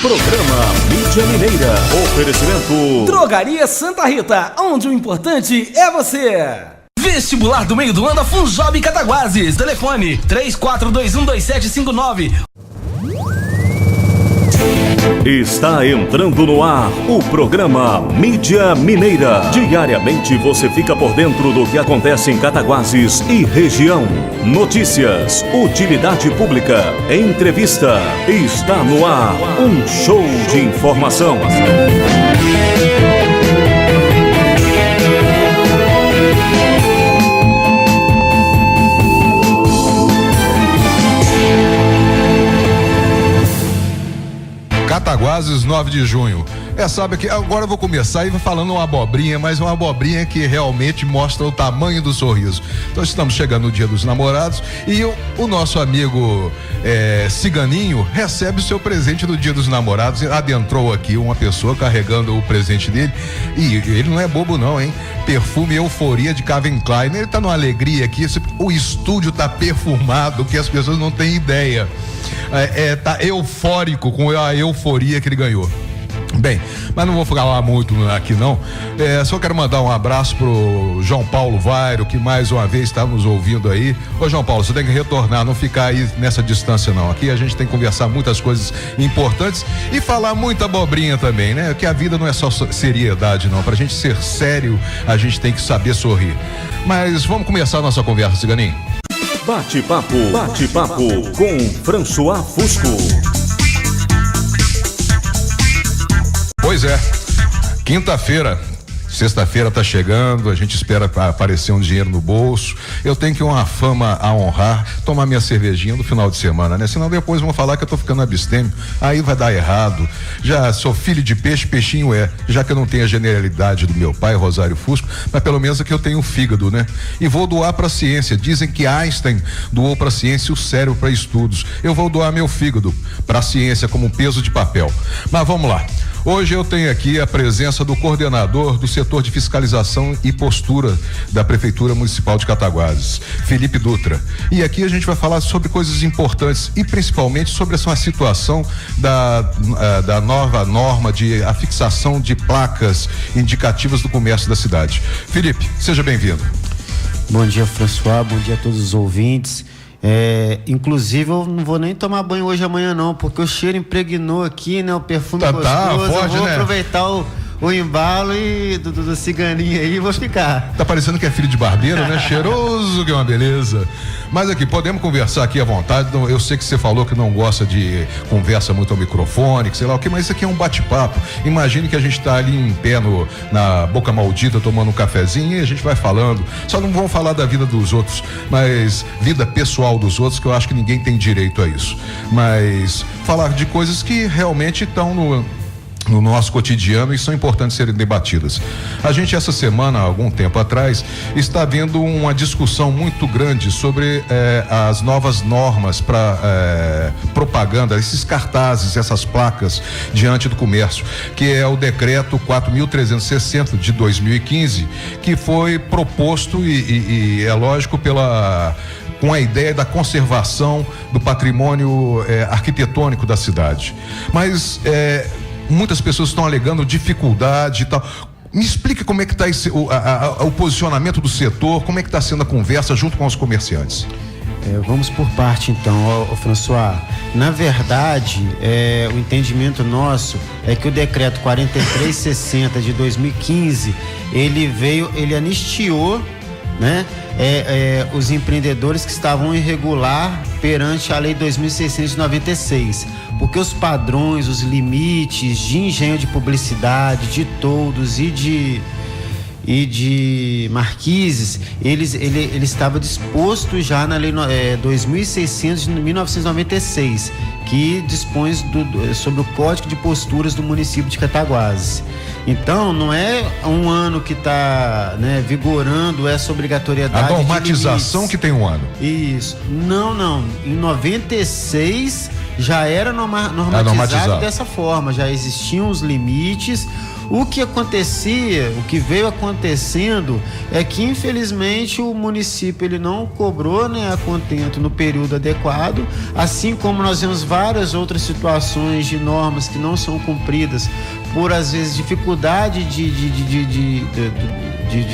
Programa Mídia Mineira. Oferecimento Drogaria Santa Rita, onde o importante é você. Vestibular do meio do ano da Funjob Cataguases. Telefone 34212759. Está entrando no ar o programa Mídia Mineira. Diariamente você fica por dentro do que acontece em Cataguases e região. Notícias, utilidade pública, entrevista. Está no ar um show de informação. Cataguases, 9 de junho. Sabe que agora eu vou começar e vou falando uma abobrinha, mas uma abobrinha que realmente mostra o tamanho do sorriso. Então estamos chegando no Dia dos Namorados e o nosso amigo Ciganinho recebe o seu presente do Dia dos Namorados. Adentrou aqui uma pessoa carregando o presente dele e ele não é bobo não, hein? Perfume Euforia de Calvin Klein. Ele tá numa alegria aqui, o estúdio tá perfumado que as pessoas não têm ideia. Tá eufórico com a euforia que ele ganhou. Bem, mas não vou falar muito aqui não. Só quero mandar um abraço pro João Paulo Vairo, que mais uma vez está nos ouvindo aí. Ô João Paulo, você tem que retornar, não ficar aí nessa distância não. Aqui a gente tem que conversar muitas coisas importantes e falar muita abobrinha também, né? Que a vida não é só seriedade não. Pra gente ser sério, a gente tem que saber sorrir. Mas vamos começar a nossa conversa, Ciganinho. Bate-papo com François Fusco. Pois é, quinta-feira, sexta-feira tá chegando, a gente espera aparecer um dinheiro no bolso. Eu tenho que uma fama a honrar, tomar minha cervejinha no final de semana, né? Senão depois vão falar que eu tô ficando abstêmio, aí vai dar errado. Já sou filho de peixe, peixinho é, já que eu não tenho a genialidade do meu pai, Rosário Fusco, mas pelo menos aqui eu tenho fígado, né? E vou doar pra ciência. Dizem que Einstein doou pra ciência o cérebro pra estudos. Eu vou doar meu fígado pra ciência como um peso de papel. Mas vamos lá. Hoje eu tenho aqui a presença do coordenador do setor de fiscalização e postura da Prefeitura Municipal de Cataguases, Felipe Dutra. E aqui a gente vai falar sobre coisas importantes e principalmente sobre essa situação da nova norma de afixação de placas indicativas do comércio da cidade. Felipe, seja bem-vindo. Bom dia, François, bom dia a todos os ouvintes. Inclusive eu não vou nem tomar banho hoje amanhã não, porque o cheiro impregnou aqui, né? O perfume gostoso, forte, eu vou né? aproveitar o embalo e do ciganinho aí, vou ficar. Tá parecendo que é filho de barbeiro, né? Cheiroso, que é uma beleza. Mas aqui, podemos conversar aqui à vontade. Eu sei que você falou que não gosta de conversa muito ao microfone, que sei lá o que, mas isso aqui é um bate-papo. Imagine que a gente tá ali em pé na Boca Maldita, tomando um cafezinho e a gente vai falando. Só não vamos falar da vida dos outros, mas vida pessoal dos outros, que eu acho que ninguém tem direito a isso. Mas falar de coisas que realmente estão no nosso cotidiano e são importantes serem debatidas. A gente essa semana, há algum tempo atrás, está vendo uma discussão muito grande sobre as novas normas para propaganda, esses cartazes, essas placas diante do comércio, que é o decreto 4.360 de 2015, que foi proposto e é lógico com a ideia da conservação do patrimônio arquitetônico da cidade. Mas muitas pessoas estão alegando dificuldade e tal. Me explica como é que está o posicionamento do setor, como é que está sendo a conversa junto com os comerciantes. Vamos por parte então, François. Na verdade, o entendimento nosso é que o decreto 4360 de 2015, ele anistiou, né? Os empreendedores que estavam irregular perante a lei 2.696, porque os padrões, os limites de engenho de publicidade, de toldos e de marquises, ele estava disposto já na lei 2.600 de 1996, que dispõe sobre o Código de Posturas do município de Cataguases. Então, não é um ano que está, né, vigorando essa obrigatoriedade. A normatização que tem um ano. Isso. Não. Em 96 já era normatizado dessa forma, já existiam os limites. O que acontecia, o que veio acontecendo é que infelizmente o município ele não cobrou, né, a contento no período adequado, assim como nós vemos várias outras situações de normas que não são cumpridas por às vezes dificuldade de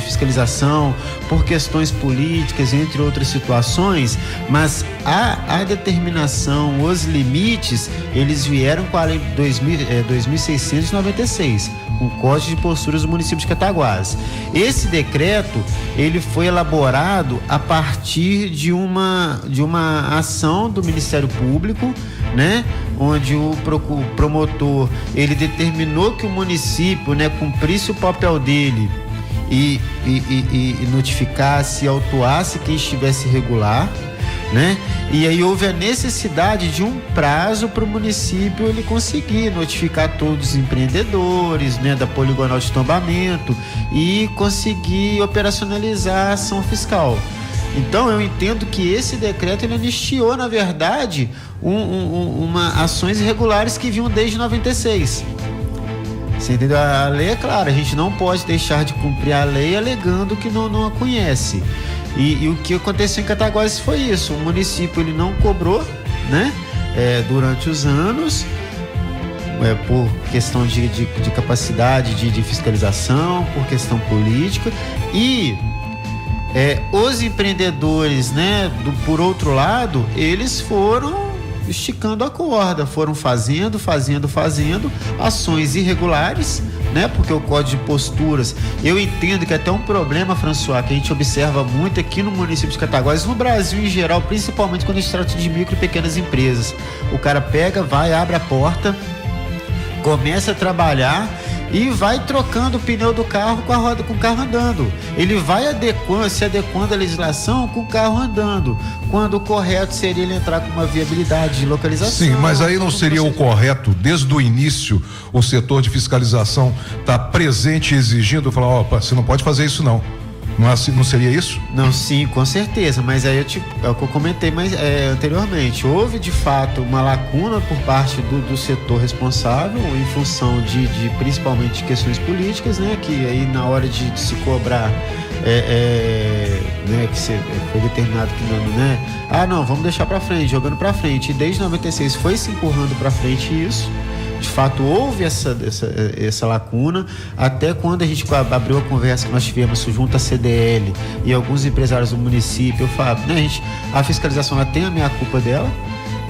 fiscalização, por questões políticas, entre outras situações, mas a determinação, os limites, eles vieram com a lei 2.696, com o Código de Posturas do município de Cataguases. Esse decreto, ele foi elaborado a partir de uma ação do Ministério Público, né, onde o promotor, ele determinou que o município, né, cumprisse o papel dele e notificasse, autuasse quem estivesse irregular, né? E aí houve a necessidade de um prazo para o município ele conseguir notificar todos os empreendedores, né, da poligonal de tombamento e conseguir operacionalizar a ação fiscal. Então eu entendo que esse decreto ele anistiou, na verdade, ações irregulares que vinham desde 96. Você entendeu? A lei é clara, a gente não pode deixar de cumprir a lei alegando que não a conhece. E o que aconteceu em Cataguases foi isso: o município ele não cobrou, né, durante os anos, por questão de capacidade de fiscalização, por questão política, e os empreendedores, né, por outro lado, eles foram esticando a corda, foram fazendo ações irregulares, né? Porque o Código de Posturas, eu entendo que é até um problema, François, que a gente observa muito aqui no município de Cataguases, no Brasil em geral, principalmente quando a gente trata de micro e pequenas empresas. O cara pega, vai, abre a porta, começa a trabalhar e vai trocando o pneu do carro com a roda, com o carro andando. Ele vai se adequando à legislação com o carro andando, quando o correto seria ele entrar com uma viabilidade de localização. Sim, mas aí não seria o correto, desde o início, o setor de fiscalização tá presente, exigindo, falar, opa, você não pode fazer isso não. Não seria isso? Não, sim, com certeza, mas aí é o que eu comentei anteriormente. Houve de fato uma lacuna por parte do setor responsável em função de principalmente de questões políticas, né? Que aí na hora de se cobrar, né? Que foi determinado que não, né? Não, vamos deixar para frente, jogando para frente. E desde 96 foi se empurrando para frente isso. De fato, houve essa lacuna, até quando a gente abriu a conversa que nós tivemos junto à CDL e alguns empresários do município, eu falo, né, a fiscalização ela tem a minha culpa dela,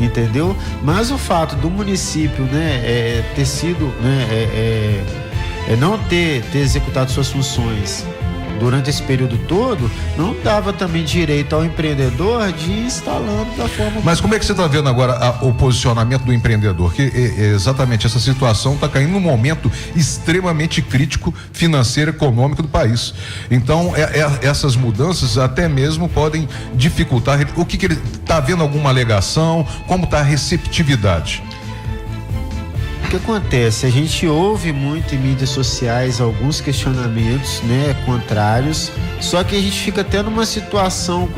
entendeu? Mas o fato do município, né, ter sido, né, não ter executado suas funções durante esse período todo, não dava também direito ao empreendedor de ir instalando da forma... Mas como é que você está vendo agora o posicionamento do empreendedor? Que exatamente essa situação está caindo num momento extremamente crítico financeiro e econômico do país. Então, essas mudanças até mesmo podem dificultar. O que ele está havendo alguma alegação? Como está a receptividade? O que acontece? A gente ouve muito em mídias sociais alguns questionamentos, né, contrários, só que a gente fica até numa situação,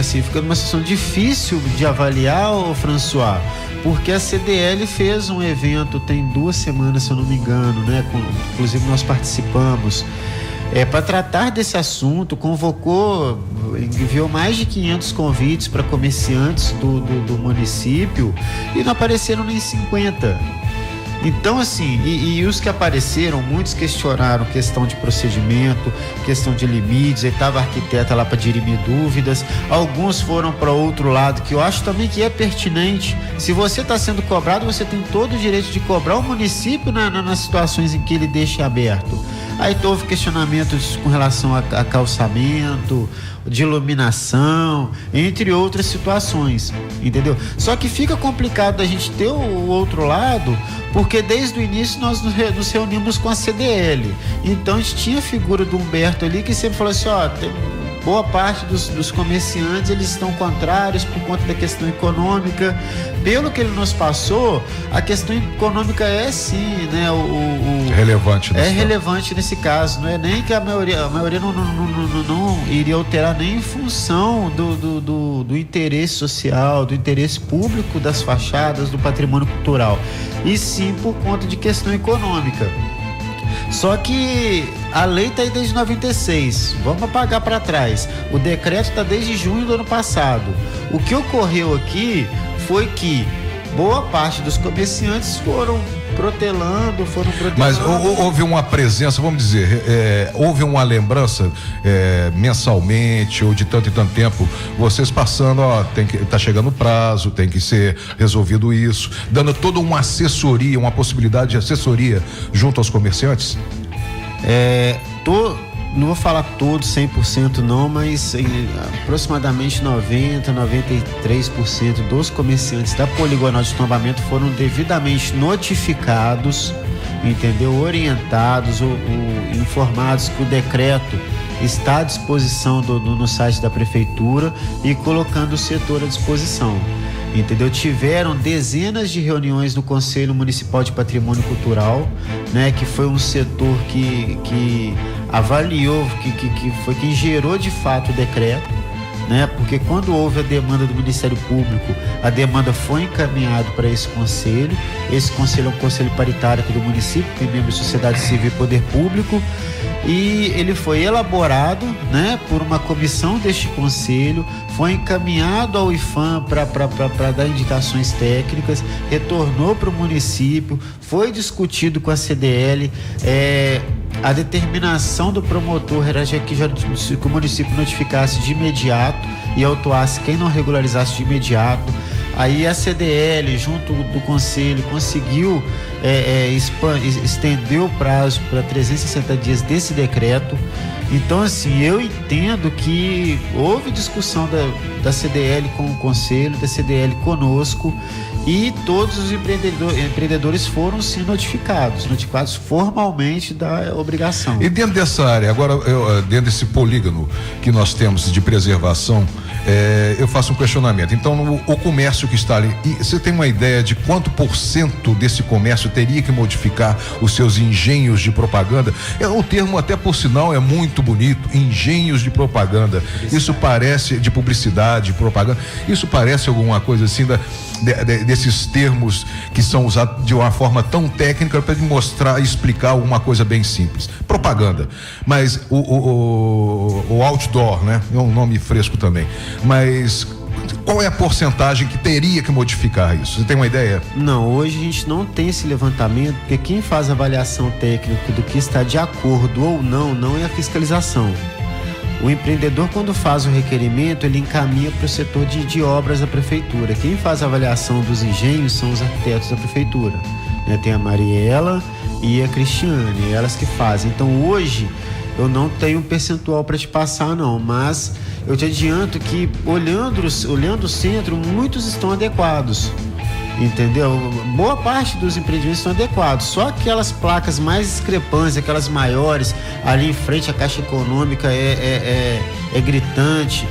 fica numa situação difícil de avaliar, François, porque a CDL fez um evento tem 2 semanas, se eu não me engano, né, inclusive nós participamos, para tratar desse assunto, enviou mais de 500 convites para comerciantes do município e não apareceram nem 50. Então, assim, e os que apareceram, muitos questionaram questão de procedimento, questão de limites, aí estava a arquiteta lá para dirimir dúvidas, alguns foram para outro lado, que eu acho também que é pertinente. Se você está sendo cobrado, você tem todo o direito de cobrar o município nas situações em que ele deixa aberto. Aí houve questionamentos com relação a calçamento, de iluminação, entre outras situações, entendeu? Só que fica complicado a gente ter o outro lado, porque desde o início nós nos reunimos com a CDL. Então a gente tinha a figura do Humberto ali, que sempre falou assim, boa parte dos comerciantes, eles estão contrários por conta da questão econômica. Pelo que ele nos passou, a questão econômica é sim, né, relevante. Relevante nesse caso. Não é nem que a maioria não iria alterar nem em função do interesse social, do interesse público das fachadas, do patrimônio cultural, e sim por conta de questão econômica. Só que a lei está aí desde 96, vamos apagar para trás. O decreto está desde junho do ano passado. O que ocorreu aqui foi que boa parte dos comerciantes foram protelando. Mas houve uma presença, vamos dizer, houve uma lembrança mensalmente ou de tanto em tanto tempo, vocês passando, tá chegando o prazo, tem que ser resolvido isso, dando toda uma assessoria, uma possibilidade de assessoria junto aos comerciantes? Não vou falar todos 100% não, mas aproximadamente 93% dos comerciantes da poligonal de tombamento foram devidamente notificados, entendeu? Orientados ou informados que o decreto está à disposição no site da prefeitura e colocando o setor à disposição, entendeu? Tiveram dezenas de reuniões no Conselho Municipal de Patrimônio Cultural, né? Que foi um setor que avaliou, que foi quem gerou de fato o decreto, né? Porque quando houve a demanda do Ministério Público, a demanda foi encaminhada para esse conselho. Esse conselho é um conselho paritário aqui do município, tem membros de sociedade civil e poder público, e ele foi elaborado, né, por uma comissão deste conselho, foi encaminhado ao IFAM para dar indicações técnicas, retornou para o município, foi discutido com a CDL. A determinação do promotor era que o município notificasse de imediato e autuasse quem não regularizasse de imediato. Aí a CDL, junto do conselho, conseguiu estender o prazo para 360 dias desse decreto. Então, assim, eu entendo que houve discussão da CDL com o conselho, da CDL conosco, e todos os empreendedores foram sim notificados formalmente da obrigação. E dentro dessa área, agora, dentro desse polígono que nós temos de preservação, eu faço um questionamento. Então, o comércio que está ali, você tem uma ideia de quanto % desse comércio teria que modificar os seus engenhos de propaganda? O termo, até por sinal, é muito bonito, engenhos de propaganda. Isso parece, de publicidade, propaganda, isso parece alguma coisa assim desses termos que são usados de uma forma tão técnica para mostrar e explicar alguma coisa bem simples. Propaganda. Mas o outdoor, né? É um nome fresco também. Mas qual é a porcentagem que teria que modificar isso? Você tem uma ideia? Não, hoje a gente não tem esse levantamento, porque quem faz a avaliação técnica do que está de acordo ou não é a fiscalização. O empreendedor, quando faz o requerimento, ele encaminha para o setor de obras da prefeitura. Quem faz a avaliação dos engenhos são os arquitetos da prefeitura, né? Tem a Mariela e a Cristiane, elas que fazem. Então hoje eu não tenho um percentual para te passar não, mas eu te adianto que olhando o centro, muitos estão adequados, entendeu? Boa parte dos empreendimentos estão adequados, só aquelas placas mais discrepantes, aquelas maiores, ali em frente à Caixa Econômica é gritante,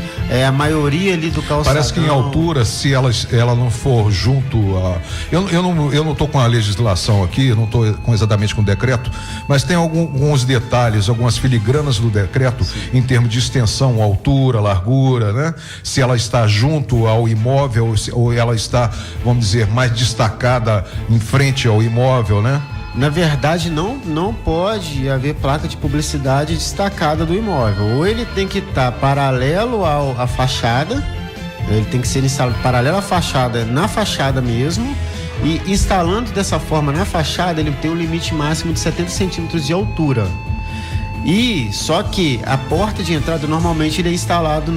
a maioria ali do calçadão. Parece que em altura, se ela não for junto a... Eu não tô com a legislação aqui, eu não tô exatamente com o decreto, mas tem alguns detalhes, algumas filigranas do decreto. Sim. Em termos de extensão, altura, largura, né? Se ela está junto ao imóvel ou ela está, vamos dizer, mais destacada em frente ao imóvel, né? Na verdade, não pode haver placa de publicidade destacada do imóvel. Ou ele tem que estar paralelo à fachada, ele tem que ser instalado paralelo à fachada, na fachada mesmo, e instalando dessa forma na fachada, ele tem um limite máximo de 70 centímetros de altura. E só que a porta de entrada normalmente ele é instalado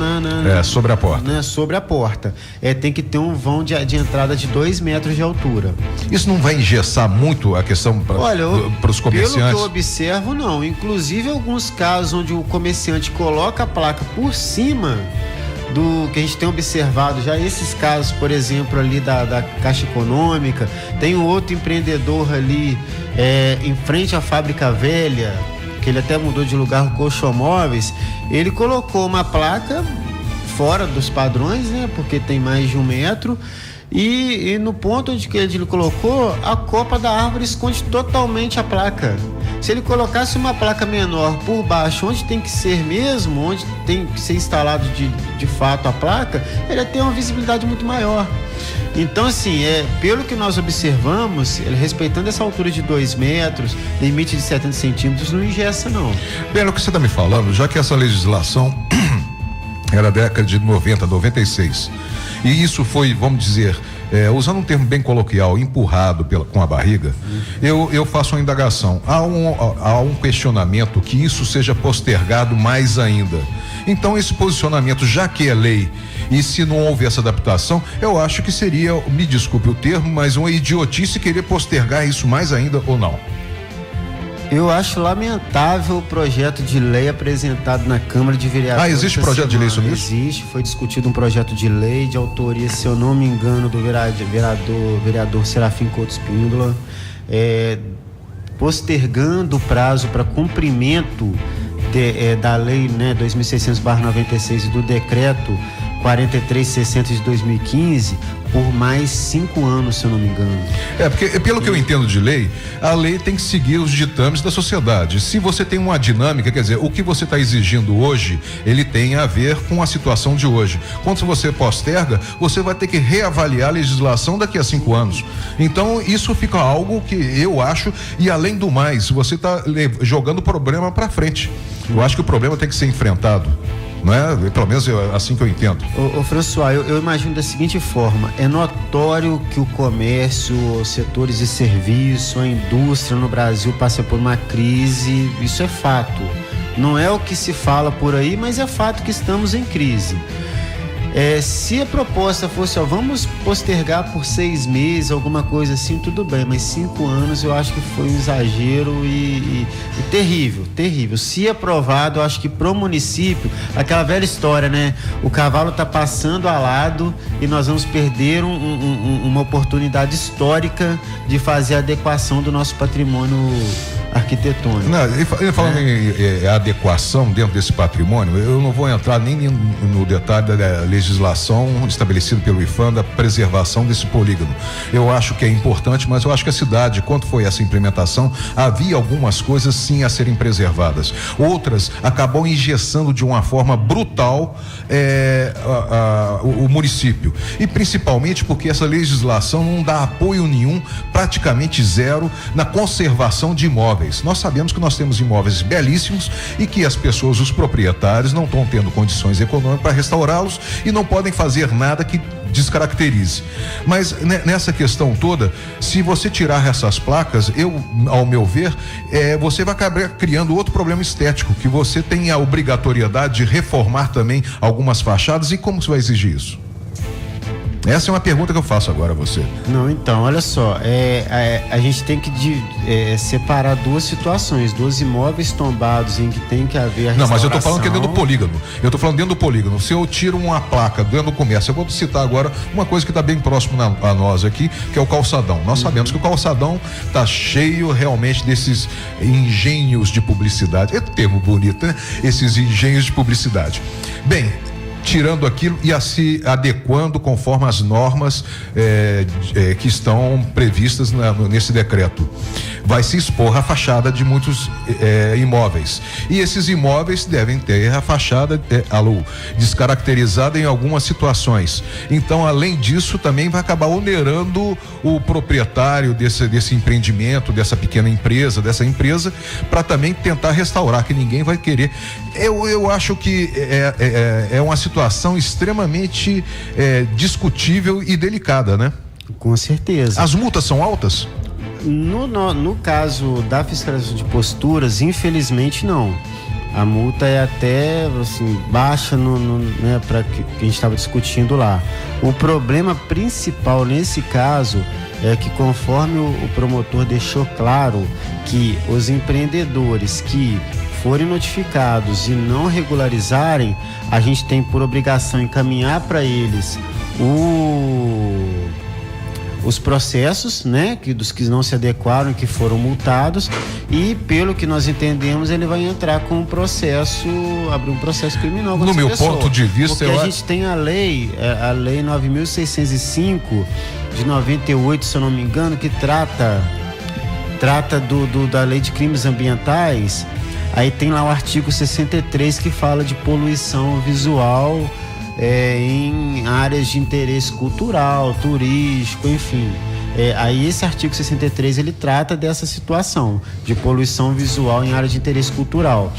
sobre a porta. Né, sobre a porta. Tem que ter um vão de entrada de 2 metros de altura. Isso não vai engessar muito a questão para os comerciantes? Pelo que eu observo, não. Inclusive alguns casos onde o comerciante coloca a placa por cima do que a gente tem observado já, esses casos, por exemplo, ali da Caixa Econômica, tem um outro empreendedor ali em frente à Fábrica Velha, que ele até mudou de lugar, o Colchomóveis, ele colocou uma placa fora dos padrões, né? Porque tem mais de 1 metro, e no ponto onde que ele colocou, a copa da árvore esconde totalmente a placa. Se ele colocasse uma placa menor por baixo, onde tem que ser mesmo, onde tem que ser instalado de fato a placa, ele ia ter uma visibilidade muito maior. Então, assim, pelo que nós observamos, ele respeitando essa altura de 2 metros, limite de 70 centímetros, não engessa, não. Bem, o que você está me falando, já que essa legislação era década de 90, 96, e isso foi, vamos dizer, usando um termo bem coloquial, empurrado com a barriga, eu faço uma indagação. Há um questionamento que isso seja postergado mais ainda. Então, esse posicionamento, já que é lei, e se não houve essa adaptação, eu acho que seria, me desculpe o termo, mas uma idiotice querer postergar isso mais ainda ou não. Eu acho lamentável o projeto de lei apresentado na Câmara de Vereadores. Existe projeto de lei sobre isso? Existe, foi discutido um projeto de lei de autoria, se eu não me engano, do vereador Serafim Couto Espíndola, postergando o prazo para cumprimento da lei, né, 2600/96 e do decreto 4360 de 2015 por mais 5 anos, se eu não me engano. Porque pelo que eu entendo de lei, a lei tem que seguir os ditames da sociedade. Se você tem uma dinâmica, quer dizer, o que você está exigindo hoje, ele tem a ver com a situação de hoje. Quando você posterga, você vai ter que reavaliar a legislação daqui a 5 anos. Então, isso fica algo que eu acho, e além do mais, você está jogando o problema para frente. Eu acho que o problema tem que ser enfrentado. Não é? Pelo menos assim que eu entendo. Ô François, eu imagino da seguinte forma: é notório que o comércio, os setores de serviço, a indústria no Brasil passa por uma crise, isso é fato. Não é o que se fala por aí, mas é fato que estamos em crise. Se a proposta fosse, vamos postergar por 6 meses, alguma coisa assim, tudo bem, mas 5 anos eu acho que foi um exagero e terrível. Se aprovado, eu acho que pro município, aquela velha história, né? O cavalo tá passando alado e nós vamos perder uma oportunidade histórica de fazer a adequação do nosso patrimônio arquitetônico. Falando em adequação dentro desse patrimônio, eu não vou entrar nem no detalhe da legislação estabelecida pelo IPHAN da preservação desse polígono. Eu acho que é importante, mas eu acho que a cidade, quando foi essa implementação, havia algumas coisas sim a serem preservadas. Outras acabam engessando de uma forma brutal o município. E principalmente porque essa legislação não dá apoio nenhum, praticamente zero, na conservação de imóveis. Nós sabemos que nós temos imóveis belíssimos e que as pessoas, os proprietários, não estão tendo condições econômicas para restaurá-los e não podem fazer nada que descaracterize. Mas nessa questão toda, se você tirar essas placas, ao meu ver, você vai acabar criando outro problema estético, que você tem a obrigatoriedade de reformar também algumas fachadas. E como você vai exigir isso? Essa é uma pergunta que eu faço agora a você. Não, então, olha só, a gente tem que separar duas situações, 2 imóveis tombados em que tem que haver a restauração. Não, mas eu tô falando que é dentro do polígono. Eu tô falando dentro do polígono. Se eu tiro uma placa dentro do comércio, eu vou citar agora uma coisa que está bem próximo a nós aqui, que é o calçadão. Nós sabemos que o calçadão tá cheio realmente desses engenhos de publicidade. É termo bonito, né? Esses engenhos de publicidade. Bem, tirando aquilo e se adequando conforme as normas que estão previstas nesse decreto. Vai se expor a fachada de muitos imóveis. E esses imóveis devem ter a fachada descaracterizada em algumas situações. Então, além disso, também vai acabar onerando o proprietário desse empreendimento, dessa pequena empresa, para também tentar restaurar, que ninguém vai querer. Eu acho que é uma situação extremamente discutível e delicada, né? Com certeza. As multas são altas? No caso da fiscalização de posturas, infelizmente não. A multa é até assim, baixa né, para que a gente estava discutindo lá. O problema principal nesse caso é que, conforme o promotor deixou claro, que os empreendedores que forem notificados e não regularizarem, a gente tem por obrigação encaminhar para eles os processos, né, dos que não se adequaram e que foram multados, e pelo que nós entendemos, ele vai entrar com um processo, abrir um processo criminal. No meu ponto de vista, porque a gente tem a lei 9.605 de 98, se eu não me engano, que trata trata da Lei de Crimes Ambientais, aí tem lá o artigo 63 que fala de poluição visual em áreas de interesse cultural, turístico, enfim. Aí esse artigo 63 ele trata dessa situação de poluição visual em área de interesse cultural.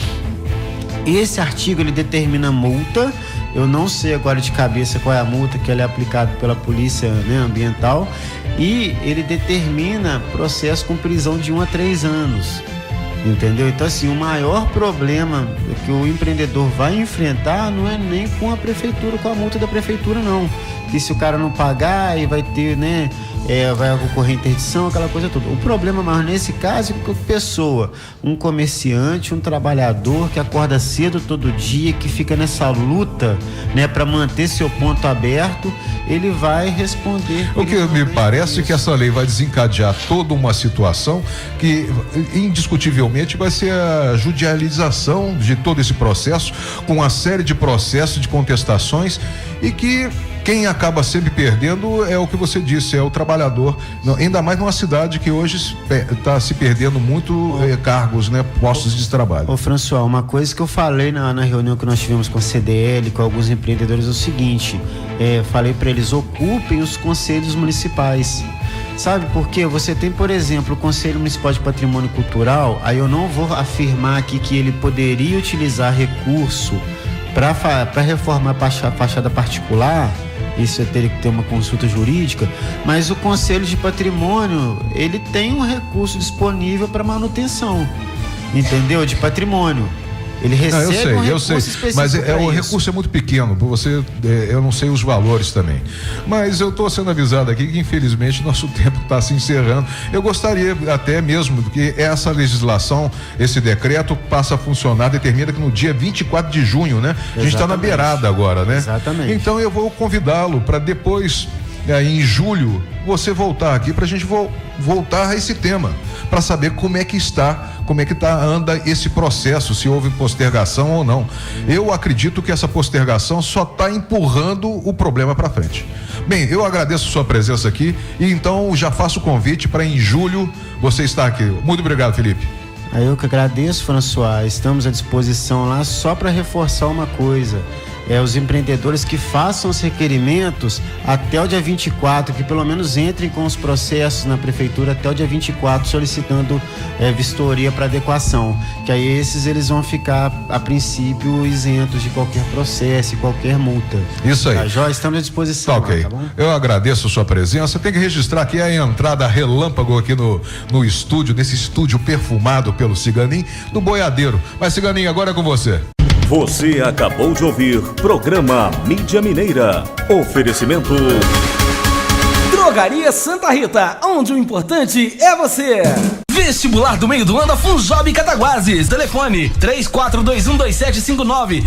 Esse artigo ele determina multa. Eu não sei agora de cabeça qual é a multa que ele é aplicado pela polícia, né, ambiental, e ele determina processo com prisão de 1 a 3 anos, entendeu? Então assim, o maior problema que o empreendedor vai enfrentar não é nem com a prefeitura, com a multa da prefeitura não, que se o cara não pagar aí vai ter, né, vai ocorrer interdição, aquela coisa toda. O problema maior nesse caso é que a pessoa, um comerciante, um trabalhador que acorda cedo todo dia, que fica nessa luta, né, para manter seu ponto aberto, ele vai responder. O que me parece é que essa lei vai desencadear toda uma situação que indiscutivelmente vai ser a judicialização de todo esse processo, com uma série de processos de contestações, e que quem acaba sempre perdendo é o que você disse, é o trabalhador, ainda mais numa cidade que hoje está se perdendo muito cargos, né, postos de trabalho. Ô François, uma coisa que eu falei na reunião que nós tivemos com a CDL, com alguns empreendedores, é o seguinte, falei para eles, ocupem os conselhos municipais. Sabe por quê? Você tem, por exemplo, o Conselho Municipal de Patrimônio Cultural, aí eu não vou afirmar aqui que ele poderia utilizar recurso para reformar a fachada particular. Isso teria que ter uma consulta jurídica, mas o Conselho de Patrimônio, ele tem um recurso disponível para manutenção, entendeu? De patrimônio. Ele recebe um recurso específico, mas o recurso é muito pequeno, você, eu não sei os valores também, mas eu estou sendo avisado aqui que infelizmente nosso tempo está se encerrando. Eu gostaria até mesmo que essa legislação, esse decreto passa a funcionar, determina que no dia 24 de junho, né? A gente está na beirada agora, né? Exatamente. Então eu vou convidá-lo para depois, em julho, você voltar aqui para a gente voltar a esse tema, para saber como é que anda esse processo, se houve postergação ou não. Eu acredito que essa postergação só está empurrando o problema para frente. Bem, eu agradeço a sua presença aqui e então já faço o convite para em julho você estar aqui. Muito obrigado, Felipe. Eu que agradeço, François. Estamos à disposição lá só para reforçar uma coisa. Os empreendedores que façam os requerimentos até o dia 24, que pelo menos entrem com os processos na prefeitura até o dia 24, solicitando vistoria para adequação, que aí eles vão ficar a princípio isentos de qualquer processo e qualquer multa. Isso aí. Tá, Jó, estamos à disposição. Tá, ok. Lá, tá bom? Eu agradeço a sua presença. Tem que registrar aqui a entrada relâmpago aqui no estúdio, nesse estúdio perfumado pelo Ciganim, do Boiadeiro. Mas Ciganim, agora é com você. Você acabou de ouvir programa Mídia Mineira. Oferecimento Drogaria Santa Rita, onde o importante é você. Vestibular do meio do ano da Funjob Cataguases. Telefone 34212759.